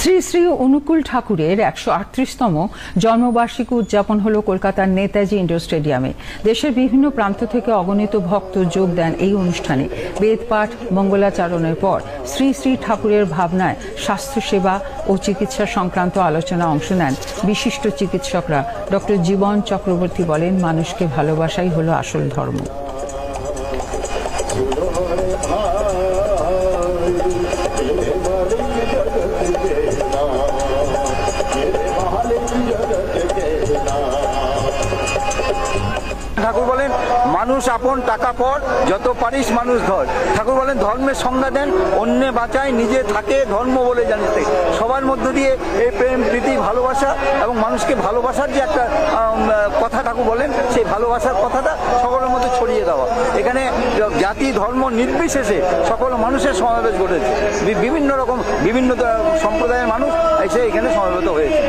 শ্রী শ্রী অনুকূল ঠাকুরের ১৩৮তম জন্মবার্ষিকী উদযাপন হলো কলকাতার নেতাজি ইন্ডোর স্টেডিয়ামে। দেশের বিভিন্ন প্রান্ত থেকে অগণিত ভক্ত যোগ দেন এই অনুষ্ঠানে। বেদপাঠ মঙ্গলাচরণের পর শ্রী শ্রী ঠাকুরের ভাবনায় স্বাস্থ্যসেবা ও চিকিৎসা সংক্রান্ত আলোচনা অংশ নেন বিশিষ্ট চিকিৎসকরা। ডক্টর জীবন চক্রবর্তী বলেন, মানুষকে ভালোবাসাই হলো আসল ধর্ম। ঠাকুর বলেন, মানুষ আপন টাকা পর, যত পারিস মানুষ ধর। ঠাকুর বলেন, ধর্মের সংজ্ঞা দেন, অন্যে বাঁচায় নিজে থাকে ধর্ম বলে জানতে। সবার মধ্য দিয়ে এই প্রেম প্রীতি ভালোবাসা এবং মানুষকে ভালোবাসার যে একটা কথা ঠাকুর বলেন, সেই ভালোবাসার কথাটা সকলের মধ্যে ছড়িয়ে দেওয়া। এখানে জাতি ধর্ম নির্বিশেষে সকল মানুষের সমাবেশ ঘটেছে। বিভিন্ন রকম বিভিন্ন সম্প্রদায়ের মানুষ এসে এখানে সমবেত হয়েছে।